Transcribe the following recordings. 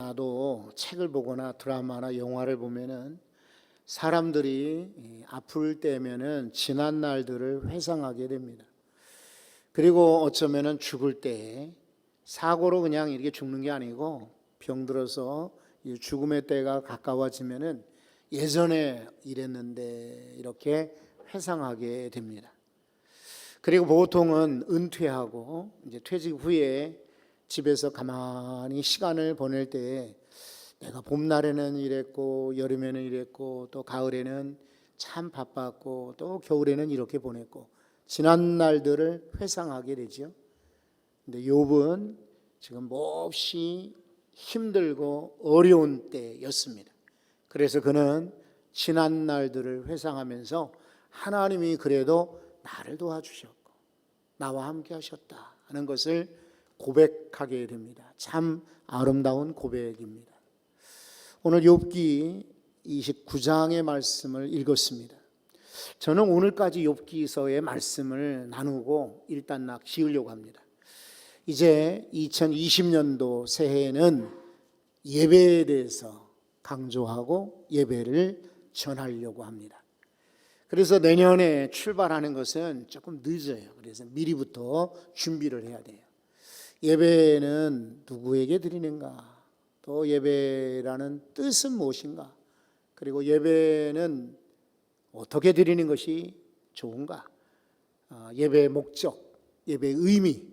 나도 책을 보거나 드라마나 영화를 보면은 사람들이 아플 때면은 지난 날들을 회상하게 됩니다. 그리고 어쩌면은 죽을 때 사고로 그냥 이렇게 죽는 게 아니고 병들어서 죽음의 때가 가까워지면은 예전에 이랬는데 이렇게 회상하게 됩니다. 그리고 보통은 은퇴하고 이제 퇴직 후에 집에서 가만히 시간을 보낼 때 내가 봄날에는 이랬고 여름에는 이랬고 또 가을에는 참 바빴고 또 겨울에는 이렇게 보냈고 지난 날들을 회상하게 되죠. 근데 욥은 지금 몹시 힘들고 어려운 때였습니다. 그래서 그는 지난 날들을 회상하면서 하나님이 그래도 나를 도와주셨고 나와 함께 하셨다 하는 것을 고백하게 됩니다. 참 아름다운 고백입니다. 오늘 욥기 29장의 말씀을 읽었습니다. 저는 오늘까지 욥기서의 말씀을 나누고 일단락 지으려고 합니다. 이제 2020년도 새해에는 예배에 대해서 강조하고 예배를 전하려고 합니다. 그래서 내년에 출발하는 것은 조금 늦어요. 그래서 미리부터 준비를 해야 돼요. 예배는 누구에게 드리는가? 또 예배라는 뜻은 무엇인가? 그리고 예배는 어떻게 드리는 것이 좋은가? 예배의 목적, 예배의 의미,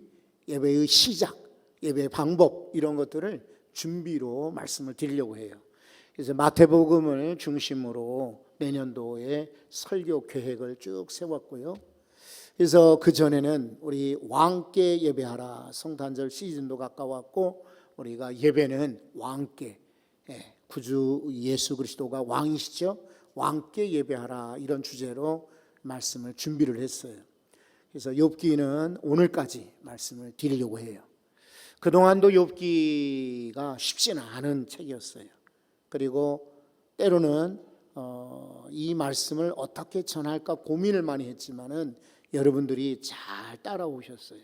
예배의 시작, 예배의 방법 이런 것들을 준비로 말씀을 드리려고 해요. 그래서 마태복음을 중심으로 내년도에 설교 계획을 쭉 세웠고요. 그래서 그 전에는 우리 왕께 예배하라 성탄절 시즌도 가까웠고 우리가 예배는 왕께 구주 예수 그리스도가 왕이시죠. 왕께 예배하라 이런 주제로 말씀을 준비를 했어요. 그래서 욥기는 오늘까지 말씀을 드리려고 해요. 그동안도 욥기가 쉽지는 않은 책이었어요. 그리고 때로는 이 말씀을 어떻게 전할까 고민을 많이 했지만은 여러분들이 잘 따라오셨어요.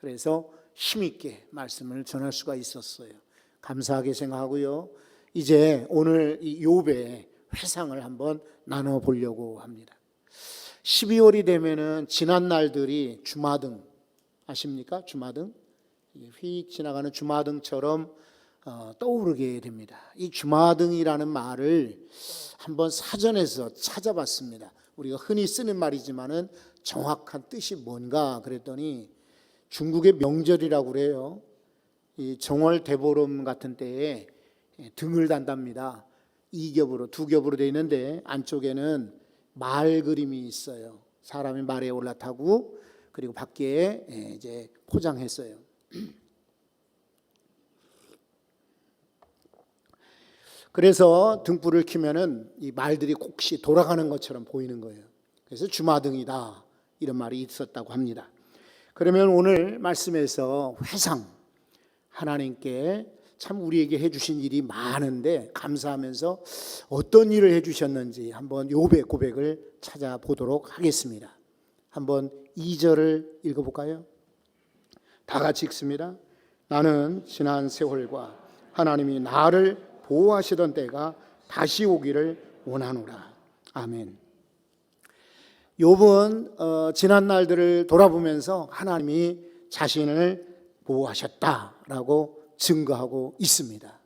그래서 힘있게 말씀을 전할 수가 있었어요. 감사하게 생각하고요. 이제 오늘 이 욥의 회상을 한번 나눠보려고 합니다. 12월이 되면은 지난 날들이 주마등 아십니까? 주마등 휙 지나가는 주마등처럼 떠오르게 됩니다. 이 주마등이라는 말을 한번 사전에서 찾아봤습니다. 우리가 흔히 쓰는 말이지만은 정확한 뜻이 뭔가 그랬더니 중국의 명절이라고 그래요. 이 정월 대보름 같은 때에 등을 단답니다. 2겹으로 2겹으로 되어 있는데 안쪽에는 말 그림이 있어요. 사람이 말에 올라타고 그리고 밖에 이제 포장했어요. 그래서 등불을 켜면은 이 말들이 곡시 돌아가는 것처럼 보이는 거예요. 그래서 주마등이다 이런 말이 있었다고 합니다. 그러면 오늘 말씀에서 회상 하나님께 참 우리에게 해주신 일이 많은데 감사하면서 어떤 일을 해주셨는지 한번 욥의 고백을 찾아보도록 하겠습니다. 한번 2절을 읽어볼까요? 다 같이 읽습니다. 나는 지난 세월과 하나님이 나를 보호하시던 때가 다시 오기를 원하노라. 아멘. 욥은 지난 날들을 돌아보면서 하나님이 자신을 보호하셨다라고 증거하고 있습니다.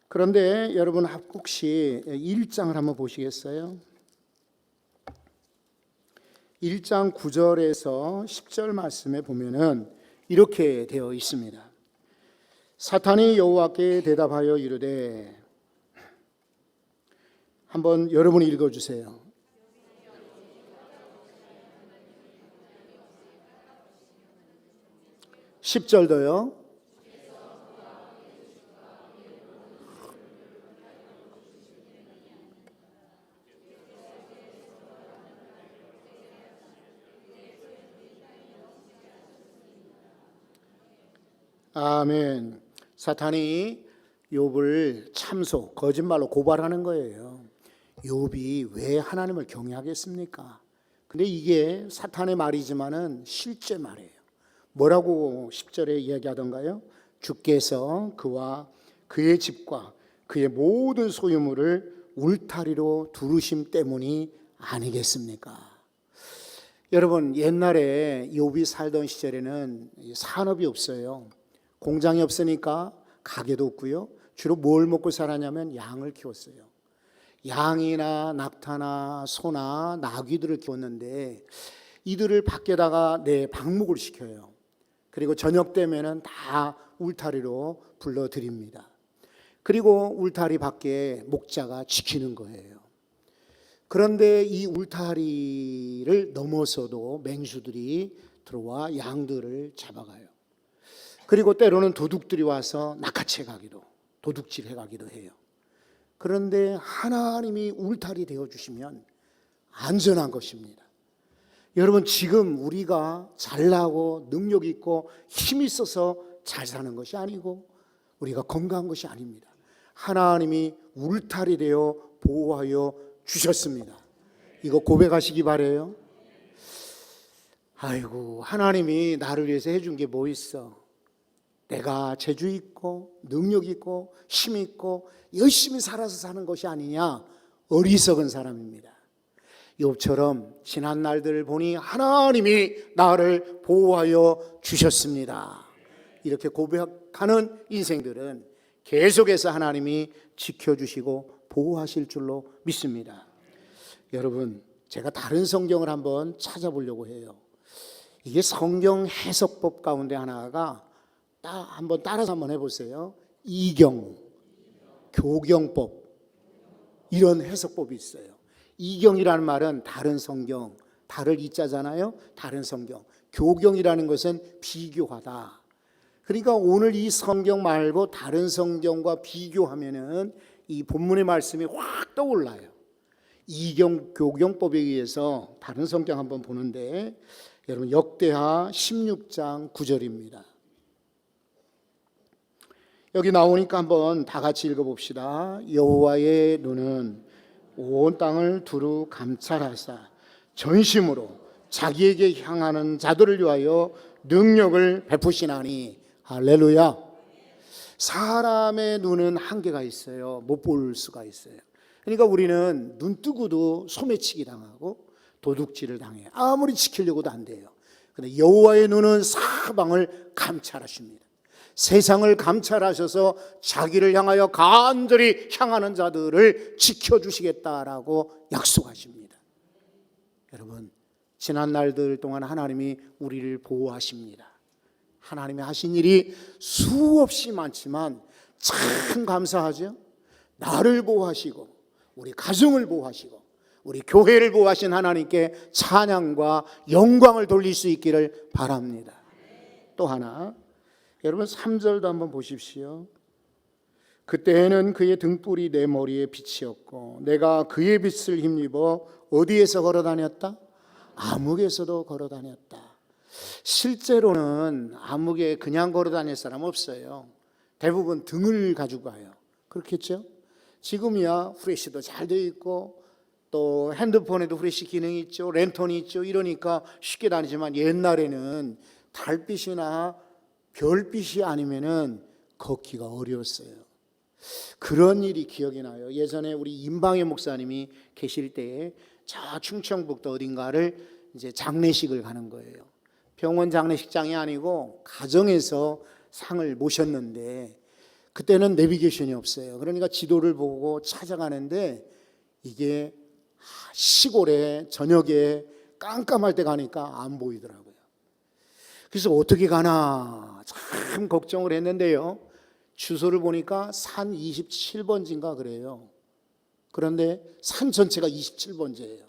그런데 여러분 혹시 1장을 한번 보시겠어요? 1장 9절에서 10절 말씀에 보면은 이렇게 되어 있습니다. 사탄이 여호와께 대답하여 이르되 한번 여러분이 읽어주세요. (10절도요) 아멘. 사탄이 욥을 참소, 거짓말로 고발하는 거예요. 욥이 왜 하나님을 경외하겠습니까? 근데 이게 사탄의 말이지만은 실제 말이에요. 뭐라고 10절에 이야기하던가요? 주께서 그와 그의 집과 그의 모든 소유물을 울타리로 두르심 때문이 아니겠습니까? 여러분, 옛날에 욥이 살던 시절에는 산업이 없어요. 공장이 없으니까 가게도 없고요. 주로 뭘 먹고 살았냐면 양을 키웠어요. 양이나 낙타나 소나 나귀들을 키웠는데 이들을 밖에다가 방목을 시켜요. 그리고 저녁 되면은 다 울타리로 불러들입니다. 그리고 울타리 밖에 목자가 지키는 거예요. 그런데 이 울타리를 넘어서도 맹수들이 들어와 양들을 잡아가요. 그리고 때로는 도둑들이 와서 낚아채 가기도, 도둑질해 가기도 해요. 그런데 하나님이 울타리 되어주시면 안전한 것입니다. 여러분, 지금 우리가 잘나고 능력 있고 힘 있어서 잘 사는 것이 아니고 우리가 건강한 것이 아닙니다. 하나님이 울타리 되어 보호하여 주셨습니다. 이거 고백하시기 바래요. 아이고, 하나님이 나를 위해서 해준 게 뭐 있어? 내가 재주 있고 능력 있고 힘 있고 열심히 살아서 사는 것이 아니냐? 어리석은 사람입니다. 욥처럼 지난 날들을 보니 하나님이 나를 보호하여 주셨습니다. 이렇게 고백하는 인생들은 계속해서 하나님이 지켜주시고 보호하실 줄로 믿습니다. 여러분, 제가 다른 성경을 한번 찾아보려고 해요. 이게 성경 해석법 가운데 하나가 한번 따라서 한번 해보세요. 이경, 교경법, 이런 해석법이 있어요. 이경이라는 말은 다른 성경, 다를 이자잖아요. 다른 성경. 교경이라는 것은 비교하다. 그러니까 오늘 이 성경 말고 다른 성경과 비교하면은 이 본문의 말씀이 확 떠올라요. 이경 교경법에 의해서 다른 성경 한번 보는데, 여러분 역대하 16장 9절입니다. 여기 나오니까 한번 다 같이 읽어봅시다. 여호와의 눈은 온 땅을 두루 감찰하사 전심으로 자기에게 향하는 자들을 위하여 능력을 베푸시나니. 할렐루야. 사람의 눈은 한계가 있어요. 못 볼 수가 있어요. 그러니까 우리는 눈 뜨고도 소매치기 당하고 도둑질을 당해요. 아무리 지키려고도 안 돼요. 그런데 여호와의 눈은 사방을 감찰하십니다. 세상을 감찰하셔서 자기를 향하여 간절히 향하는 자들을 지켜주시겠다라고 약속하십니다. 여러분, 지난 날들 동안 하나님이 우리를 보호하십니다. 하나님이 하신 일이 수없이 많지만 참 감사하죠. 나를 보호하시고 우리 가정을 보호하시고 우리 교회를 보호하신 하나님께 찬양과 영광을 돌릴 수 있기를 바랍니다. 또 하나, 여러분 3절도 한번 보십시오. 그때에는 그의 등불이 내 머리에 빛이었고 내가 그의 빛을 힘입어 어디에서 걸어다녔다? 암흑에서도 걸어다녔다. 실제로는 암흑에 그냥 걸어다닐 사람 없어요. 대부분 등을 가지고 가요. 그렇겠죠? 지금이야 후레쉬도 잘 되어 있고 또 핸드폰에도 후레쉬 기능이 있죠. 랜턴이 있죠. 이러니까 쉽게 다니지만 옛날에는 달빛이나 별빛이 아니면은 걷기가 어려웠어요. 그런 일이 기억이 나요. 예전에 우리 임방회 목사님이 계실 때에 저 충청북도 어딘가를 이제 장례식을 가는 거예요. 병원 장례식장이 아니고 가정에서 상을 모셨는데 그때는 내비게이션이 없어요. 그러니까 지도를 보고 찾아가는데 이게 시골에 저녁에 깜깜할 때 가니까 안 보이더라고요. 그래서 어떻게 가나 참 걱정을 했는데요. 주소를 보니까 산 27번지인가 그래요. 그런데 산 전체가 27번지예요.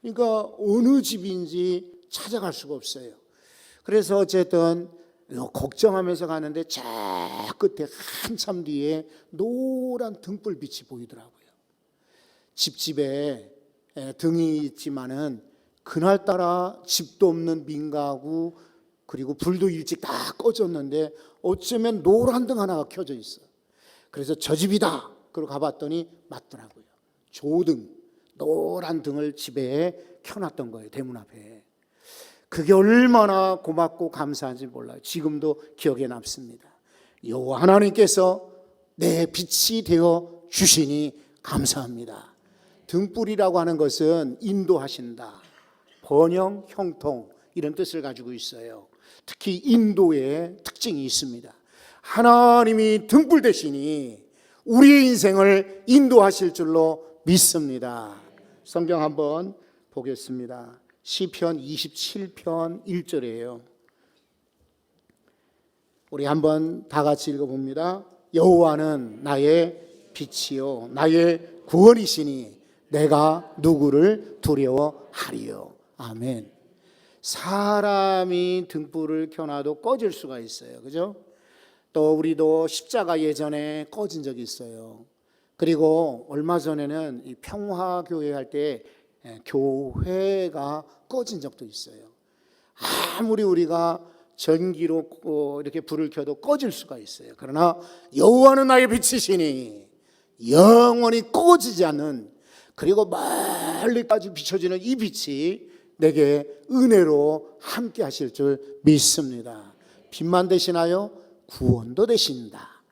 그러니까 어느 집인지 찾아갈 수가 없어요. 그래서 어쨌든 걱정하면서 가는데 저 끝에 한참 뒤에 노란 등불빛이 보이더라고요. 집집에 등이 있지만은 그날따라 집도 없는 민가구 그리고 불도 일찍 다 꺼졌는데 어쩌면 노란 등 하나가 켜져 있어. 그래서 저 집이다. 그러고 가봤더니 맞더라고요. 조등, 노란 등을 집에 켜놨던 거예요. 대문 앞에. 그게 얼마나 고맙고 감사한지 몰라요. 지금도 기억에 남습니다. 여호와 하나님께서 내 빛이 되어 주시니 감사합니다. 등불이라고 하는 것은 인도하신다, 번영, 형통 이런 뜻을 가지고 있어요. 특히 인도의 특징이 있습니다. 하나님이 등불 되시니 우리의 인생을 인도하실 줄로 믿습니다. 성경 한번 보겠습니다. 시편 27편 1절이에요. 우리 한번 다 같이 읽어봅니다. 여호와는 나의 빛이요 나의 구원이시니 내가 누구를 두려워하리요. 아멘. 사람이 등불을 켜놔도 꺼질 수가 있어요. 그죠? 또 우리도 십자가 예전에 꺼진 적이 있어요. 그리고 얼마 전에는 이 평화교회 할 때 교회가 꺼진 적도 있어요. 아무리 우리가 전기로 이렇게 불을 켜도 꺼질 수가 있어요. 그러나 여호와는 나의 빛이시니 영원히 꺼지지 않는, 그리고 멀리까지 비춰지는 이 빛이 내게 은혜로 함께 하실 줄 믿습니다. 빛만 되시나요? 구원도 되신다.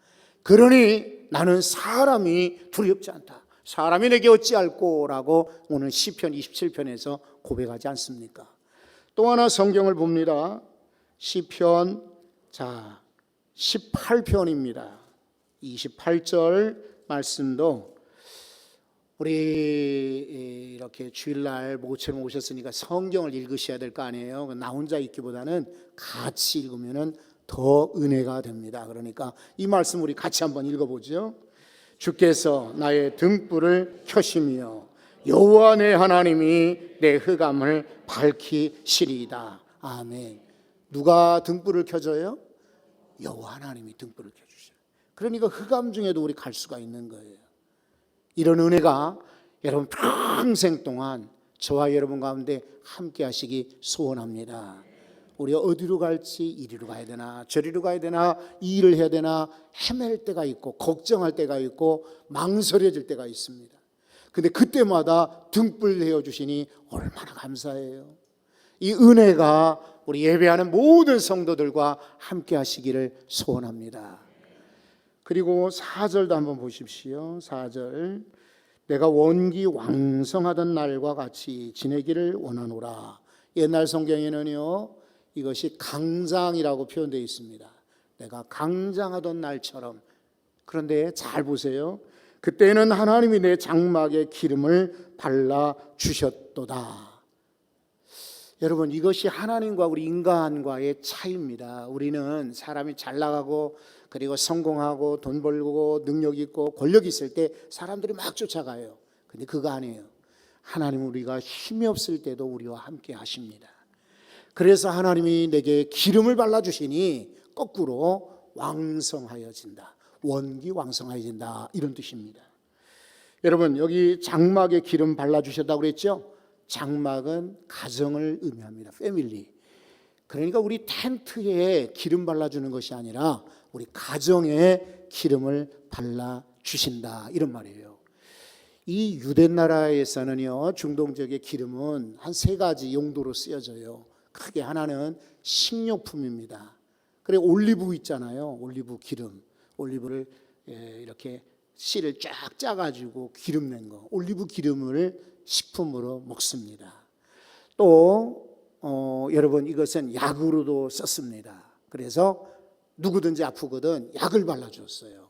그러니 나는 사람이 두렵지 않다. 사람이 내게 어찌할꼬 라고 오늘 시편 27편에서 고백하지 않습니까? 또 하나 성경을 봅니다. 시편 18편입니다. 28절 말씀도 우리 이렇게 주일날 모처럼 오셨으니까 성경을 읽으셔야 될 거 아니에요. 나 혼자 읽기보다는 같이 읽으면 더 은혜가 됩니다. 그러니까 이 말씀 우리 같이 한번 읽어보죠. 주께서 나의 등불을 켜시며 여호와 내 하나님이 내 흑암을 밝히시리이다. 아멘. 누가 등불을 켜줘요? 여호와 하나님이 등불을 켜주셔요. 그러니까 흑암 중에도 우리 갈 수가 있는 거예요. 이런 은혜가 여러분 평생 동안 저와 여러분 가운데 함께 하시기 소원합니다. 우리가 어디로 갈지, 이리로 가야 되나 저리로 가야 되나, 이 일을 해야 되나 헤맬 때가 있고 걱정할 때가 있고 망설여질 때가 있습니다. 근데 그때마다 등불 내어주시니 얼마나 감사해요. 이 은혜가 우리 예배하는 모든 성도들과 함께 하시기를 소원합니다. 그리고 4절도 한번 보십시오. 4절, 내가 원기 왕성하던 날과 같이 지내기를 원하노라. 옛날 성경에는요 이것이 강장이라고 표현되어 있습니다. 내가 강장하던 날처럼. 그런데 잘 보세요. 그때는 하나님이 내 장막에 기름을 발라 주셨도다. 여러분, 이것이 하나님과 우리 인간과의 차이입니다. 우리는 사람이 잘 나가고 그리고 성공하고 돈 벌고 능력 있고 권력 있을 때 사람들이 막 쫓아가요. 근데 그거 아니에요. 하나님은 우리가 힘이 없을 때도 우리와 함께 하십니다. 그래서 하나님이 내게 기름을 발라주시니 거꾸로 왕성하여진다. 원기 왕성하여진다. 이런 뜻입니다. 여러분, 여기 장막에 기름 발라주셨다고 그랬죠? 장막은 가정을 의미합니다. 패밀리. 그러니까 우리 텐트에 기름 발라주는 것이 아니라 우리 가정에 기름을 발라주신다. 이런 말이에요. 이 유대 나라에서는요 중동 지역의 기름은 한 3가지 용도로 쓰여져요. 크게 하나는 식료품입니다. 그래 올리브 있잖아요. 올리브 기름, 올리브를 이렇게 씨를 쫙 짜가지고 기름 낸 거, 올리브 기름을 식품으로 먹습니다. 또 여러분 이것은 약으로도 썼습니다. 그래서 누구든지 아프거든 약을 발라줬어요.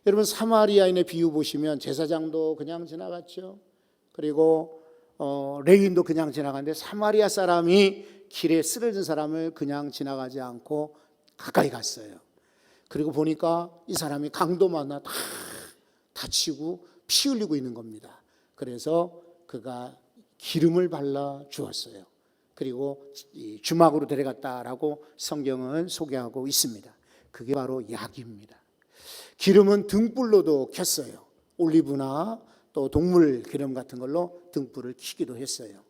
여러분 사마리아인의 비유 보시면 제사장도 그냥 지나갔죠. 그리고 레위인도 그냥 지나갔는데 사마리아 사람이 길에 쓰러진 사람을 그냥 지나가지 않고 가까이 갔어요. 그리고 보니까 이 사람이 강도 만나 다 다치고 피 흘리고 있는 겁니다. 그래서 그가 기름을 발라 주었어요. 그리고 주막으로 데려갔다라고 성경은 소개하고 있습니다. 그게 바로 약입니다. 기름은 등불로도 켰어요. 올리브나 또 동물 기름 같은 걸로 등불을 켜기도 했어요.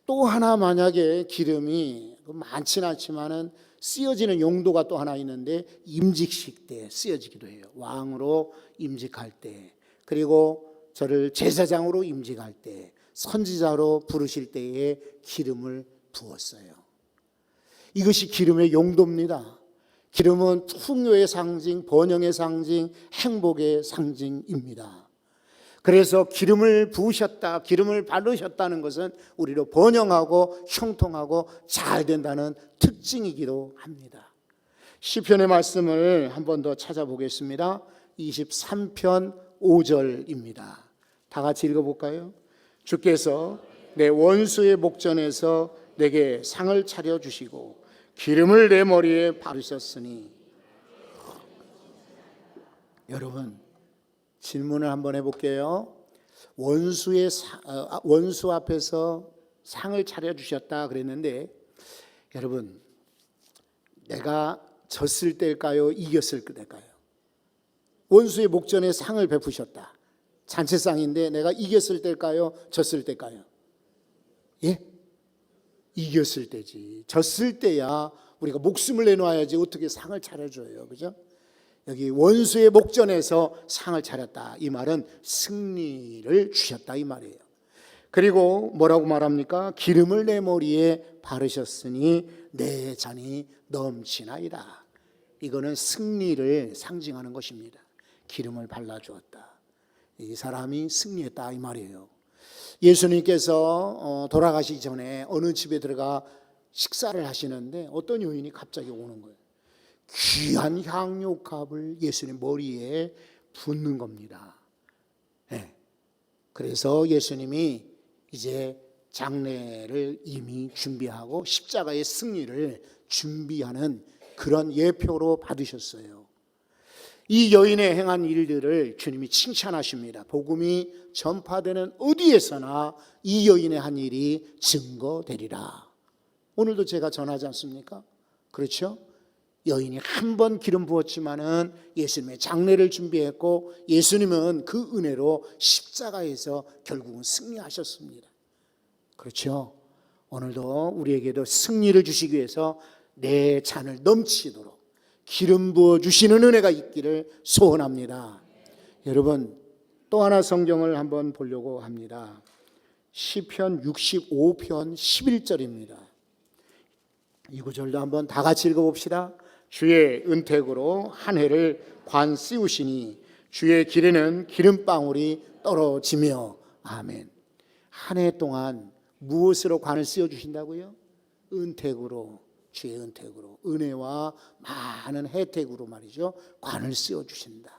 또 하나 만약에 기름이 많지는 않지만은 쓰여지는 용도가 또 하나 있는데 임직식 때 쓰여지기도 해요. 왕으로 임직할 때, 그리고 저를 제사장으로 임직할 때, 선지자로 부르실 때에 기름을 부었어요. 이것이 기름의 용도입니다. 기름은 풍요의 상징, 번영의 상징, 행복의 상징입니다. 그래서 기름을 부으셨다, 기름을 바르셨다는 것은 우리로 번영하고 형통하고 잘 된다는 특징이기도 합니다. 시편의 말씀을 한 번 더 찾아보겠습니다. 23편 5절입니다. 다 같이 읽어볼까요? 주께서 내 원수의 목전에서 내게 상을 차려주시고 기름을 내 머리에 바르셨으니. 여러분, 질문을 한번 해볼게요. 원수 앞에서 상을 차려주셨다 그랬는데, 여러분, 내가 졌을 때일까요? 이겼을 때일까요? 원수의 목전에 상을 베푸셨다. 잔치상인데 내가 이겼을 때일까요? 졌을 때일까요? 예? 이겼을 때지. 졌을 때야 우리가 목숨을 내놓아야지 어떻게 상을 차려줘요. 그죠? 여기 원수의 목전에서 상을 차렸다. 이 말은 승리를 주셨다 이 말이에요. 그리고 뭐라고 말합니까? 기름을 내 머리에 바르셨으니 내 잔이 넘치나이다. 이거는 승리를 상징하는 것입니다. 기름을 발라주었다. 이 사람이 승리했다 이 말이에요. 예수님께서 돌아가시기 전에 어느 집에 들어가 식사를 하시는데 어떤 여인이 갑자기 오는 거예요. 귀한 향료값을 예수님 머리에 붓는 겁니다. 네. 그래서 예수님이 이제 장례를 이미 준비하고 십자가의 승리를 준비하는 그런 예표로 받으셨어요. 이 여인의 행한 일들을 주님이 칭찬하십니다. 복음이 전파되는 어디에서나 이 여인의 한 일이 증거되리라. 오늘도 제가 전하지 않습니까? 그렇죠? 여인이 한 번 기름 부었지만은 예수님의 장례를 준비했고 예수님은 그 은혜로 십자가에서 결국은 승리하셨습니다. 그렇죠? 오늘도 우리에게도 승리를 주시기 위해서 내 잔을 넘치도록 기름 부어 주시는 은혜가 있기를 소원합니다. 여러분, 또 하나 성경을 한번 보려고 합니다. 시편 65편 11절입니다. 이 구절도 한번 다 같이 읽어봅시다. 주의 은택으로 한 해를 관 씌우시니 주의 길에는 기름방울이 떨어지며. 아멘. 한 해 동안 무엇으로 관을 씌워주신다고요? 은택으로, 주의 은택으로, 은혜와 많은 혜택으로 말이죠, 관을 씌워주신다.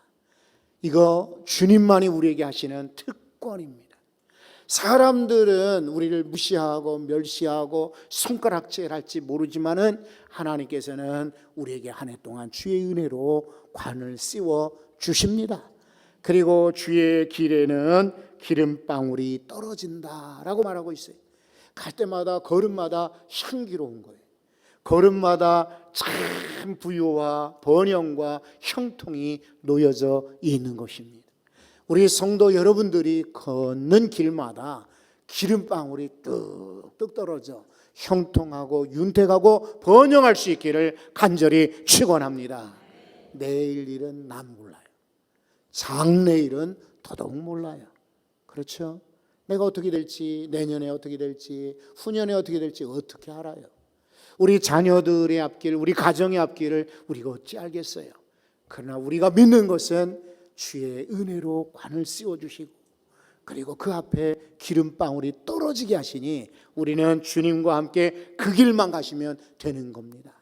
이거 주님만이 우리에게 하시는 특권입니다. 사람들은 우리를 무시하고 멸시하고 손가락질할지 모르지만은 하나님께서는 우리에게 한 해 동안 주의 은혜로 관을 씌워 주십니다. 그리고 주의 길에는 기름방울이 떨어진다라고 말하고 있어요. 갈 때마다 걸음마다 향기로운 거예요. 걸음마다 참 부유와 번영과 형통이 놓여져 있는 것입니다. 우리 성도 여러분들이 걷는 길마다 기름방울이 뚝뚝 떨어져 형통하고 윤택하고 번영할 수 있기를 간절히 축원합니다. 내일 일은 난 몰라요. 장래일은 더더욱 몰라요. 그렇죠? 내가 어떻게 될지, 내년에 어떻게 될지, 후년에 어떻게 될지 어떻게 알아요? 우리 자녀들의 앞길, 우리 가정의 앞길을 우리가 어찌 알겠어요? 그러나 우리가 믿는 것은 주의 은혜로 관을 씌워주시고 그리고 그 앞에 기름방울이 떨어지게 하시니 우리는 주님과 함께 그 길만 가시면 되는 겁니다.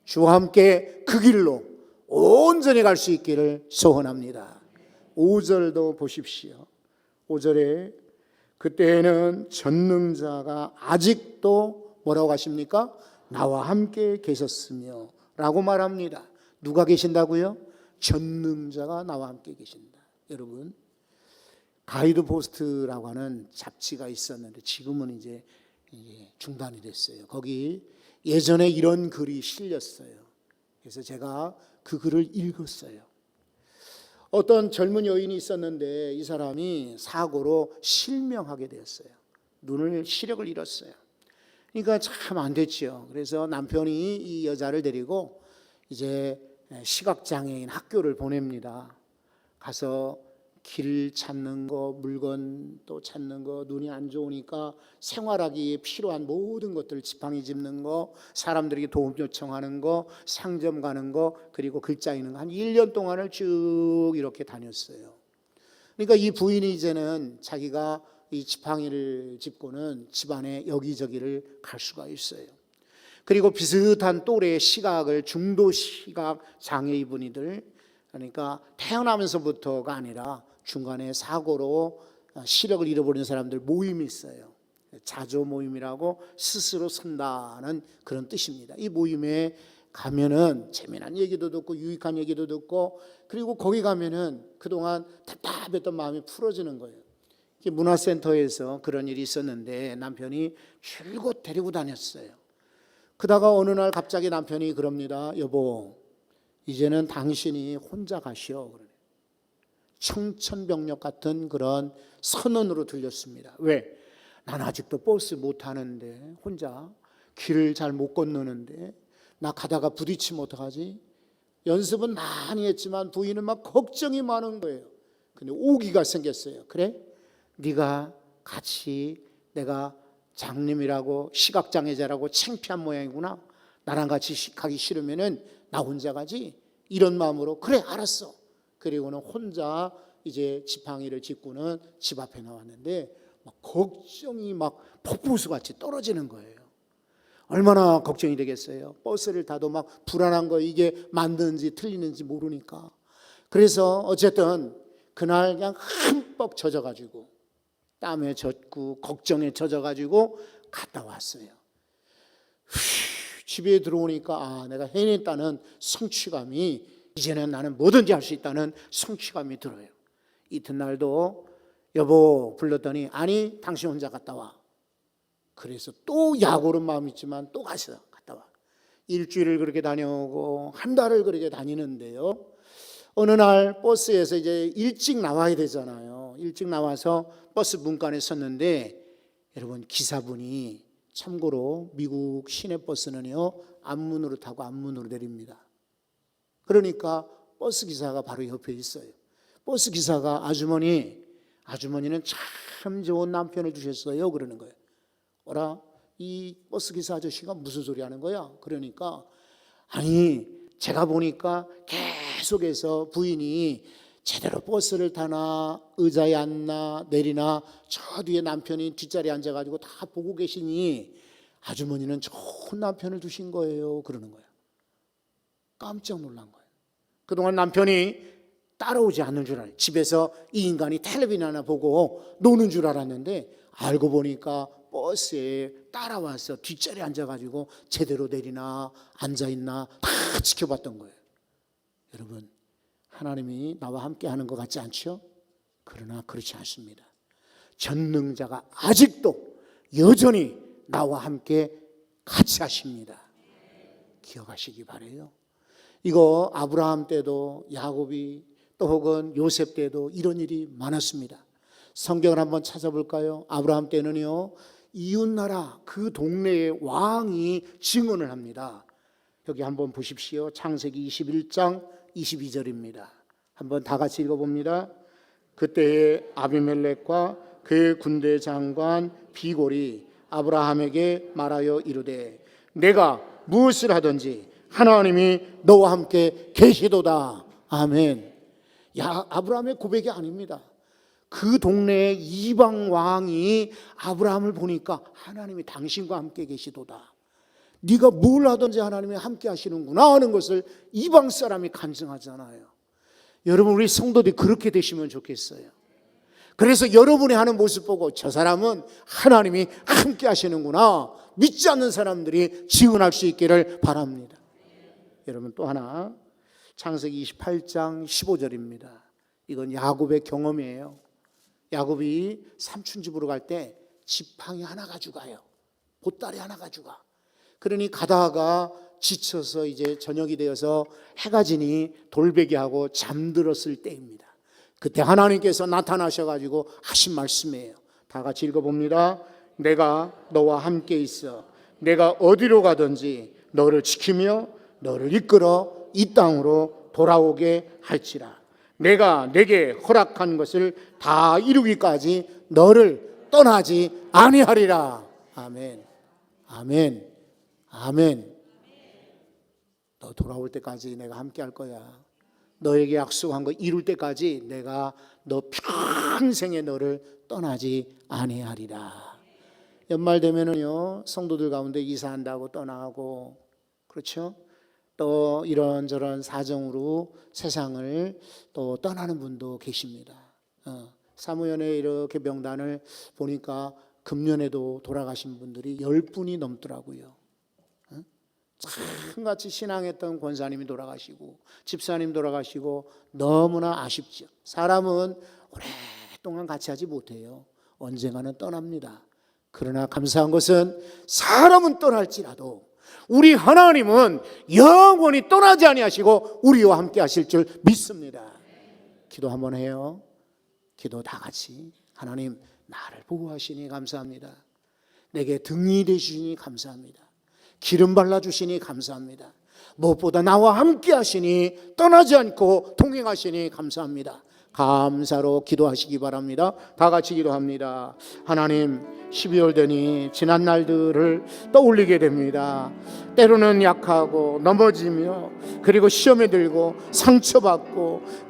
주와 함께 그 길로 온전히 갈 수 있기를 소원합니다. 5절도 보십시오. 5절에 그때에는 전능자가 아직도 뭐라고 하십니까? 나와 함께 계셨으며 라고 말합니다. 누가 계신다고요? 전능자가 나와 함께 계신다. 여러분, 가이드 포스트라고 하는 잡지가 있었는데 지금은 이제 중단이 됐어요. 거기 예전에 이런 글이 실렸어요. 그래서 제가 그 글을 읽었어요. 어떤 젊은 여인이 있었는데 이 사람이 사고로 실명하게 되었어요. 눈을 시력을 잃었어요. 그러니까 참 안 됐죠. 그래서 남편이 이 여자를 데리고 이제 시각장애인 학교를 보냅니다. 가서 길 찾는 거, 물건 또 찾는 거, 눈이 안 좋으니까 생활하기에 필요한 모든 것들을 지팡이 짚는 거, 사람들에게 도움 요청하는 거, 상점 가는 거, 그리고 글자 읽는 거, 한 1년 동안을 쭉 이렇게 다녔어요. 그러니까 이 부인이 이제는 자기가 이 지팡이를 짚고는 집안에 여기저기를 갈 수가 있어요. 그리고 비슷한 또래의 시각을, 중도 시각 장애이분이들, 그러니까 태어나면서부터가 아니라 중간에 사고로 시력을 잃어버린 사람들 모임이 있어요. 자조 모임이라고, 스스로 선다는 그런 뜻입니다. 이 모임에 가면은 재미난 얘기도 듣고 유익한 얘기도 듣고, 그리고 거기 가면은 그동안 답답했던 마음이 풀어지는 거예요. 문화센터에서 그런 일이 있었는데 남편이 줄곧 데리고 다녔어요. 그러다가 어느 날 갑자기 남편이 그럽니다. 여보, 이제는 당신이 혼자 가시오. 청천벽력 같은 그런 선언으로 들렸습니다. 왜? 난 아직도 버스 못 타는데, 혼자 길을 잘 못 건너는데, 나 가다가 부딪히면 어떡하지? 연습은 많이 했지만 부인은 막 걱정이 많은 거예요. 근데 오기가 생겼어요. 그래? 네가 같이, 내가 장님이라고 시각장애자라고 창피한 모양이구나, 나랑 같이 가기 싫으면은 나 혼자 가지, 이런 마음으로 그래 알았어. 그리고는 혼자 이제 지팡이를 짚고는 집 앞에 나왔는데 막 걱정이 막 폭포수같이 떨어지는 거예요. 얼마나 걱정이 되겠어요. 버스를 타도 막 불안한 거, 이게 맞는지 틀리는지 모르니까. 그래서 어쨌든 그날 그냥 흠뻑 젖어가지고, 땀에 젖고 걱정에 젖어가지고 갔다 왔어요. 집에 들어오니까 내가 해냈다는 성취감이, 이제는 나는 뭐든지 할 수 있다는 성취감이 들어요. 이튿날도 여보 불렀더니 아니 당신 혼자 갔다 와. 그래서 또 약오른 마음이 있지만 또 갔다 와. 일주일을 그렇게 다녀오고 한 달을 그렇게 다니는데요, 어느 날 버스에서 이제 일찍 나와야 되잖아요. 일찍 나와서 버스 문간에 섰는데, 여러분 기사분이, 참고로 미국 시내버스는요 앞문으로 타고 앞문으로 내립니다. 그러니까 버스 기사가 바로 옆에 있어요. 버스 기사가 아주머니는 참 좋은 남편을 주셨어요 그러는 거예요. 어라, 이 버스 기사 아저씨가 무슨 소리 하는 거야? 그러니까 아니 제가 보니까 계속해서 부인이 제대로 버스를 타나, 의자에 앉나 내리나, 저 뒤에 남편이 뒷자리에 앉아가지고 다 보고 계시니 아주머니는 좋은 남편을 두신 거예요 그러는 거예요. 깜짝 놀란 거예요. 그동안 남편이 따라오지 않는 줄 알아요. 집에서 이 인간이 텔레비전 하나 보고 노는 줄 알았는데, 알고 보니까 버스에 따라와서 뒷자리에 앉아가지고 제대로 내리나 앉아있나 다 지켜봤던 거예요. 여러분, 하나님이 나와 함께 하는 것 같지 않죠? 그러나 그렇지 않습니다. 전능자가 아직도 여전히 나와 함께 같이 하십니다. 기억하시기 바라요. 이거 아브라함 때도, 야곱이 또 혹은 요셉 때도 이런 일이 많았습니다. 성경을 한번 찾아볼까요? 아브라함 때는요, 이웃나라 그 동네의 왕이 증언을 합니다. 여기 한번 보십시오. 창세기 21장 22절입니다. 한번 다 같이 읽어봅니다. 그때에 아비멜렉과 그의 군대 장관 비골이 아브라함에게 말하여 이르되, 내가 무엇을 하든지 하나님이 너와 함께 계시도다. 아멘. 아브라함의 고백이 아닙니다. 그 동네의 이방 왕이 아브라함을 보니까 하나님이 당신과 함께 계시도다, 네가 뭘 하든지 하나님이 함께 하시는구나 하는 것을 이방 사람이 간증하잖아요. 여러분, 우리 성도들이 그렇게 되시면 좋겠어요. 그래서 여러분이 하는 모습 보고 저 사람은 하나님이 함께 하시는구나, 믿지 않는 사람들이 증언할 수 있기를 바랍니다. 여러분, 또 하나, 창세기 28장 15절입니다. 이건 야곱의 경험이에요. 야곱이 삼촌 집으로 갈 때 지팡이 하나 가져가요. 보따리 하나 가져가. 그러니 가다가 지쳐서 이제 저녁이 되어서 해가 지니 돌베개하고 잠들었을 때입니다. 그때 하나님께서 나타나셔가지고 하신 말씀이에요. 다 같이 읽어봅니다. 내가 너와 함께 있어 내가 어디로 가든지 너를 지키며 너를 이끌어 이 땅으로 돌아오게 할지라. 내가 내게 허락한 것을 다 이루기까지 너를 떠나지 아니하리라. 아멘. 아멘. 아멘. 너 돌아올 때까지 내가 함께 할 거야. 너에게 약속한 거 이룰 때까지 내가 너 평생에 너를 떠나지 아니하리라. 연말 되면은요, 성도들 가운데 이사한다고 떠나고, 그렇죠? 또 이런저런 사정으로 세상을 또 떠나는 분도 계십니다. 사무연에 이렇게 명단을 보니까 금년에도 돌아가신 분들이 10분이 넘더라고요. 참같이 신앙했던 권사님이 돌아가시고 집사님 돌아가시고 너무나 아쉽죠. 사람은 오랫동안 같이 하지 못해요. 언젠가는 떠납니다. 그러나 감사한 것은 사람은 떠날지라도 우리 하나님은 영원히 떠나지 아니하시고 우리와 함께 하실 줄 믿습니다. 기도 한번 해요. 기도 다 같이. 하나님, 나를 보호하시니 감사합니다. 내게 등이 되시니 감사합니다. 기름 발라주시니 감사합니다. 무엇보다 나와 함께 하시니 떠나지 않고 동행하시니 감사합니다. 감사로 기도하시기 바랍니다. 다 같이 기도합니다. 하나님, 12월 되니 지난 날들을 떠올리게 됩니다. 때로는 약하고 넘어지며 그리고 시험에 들고 상처받고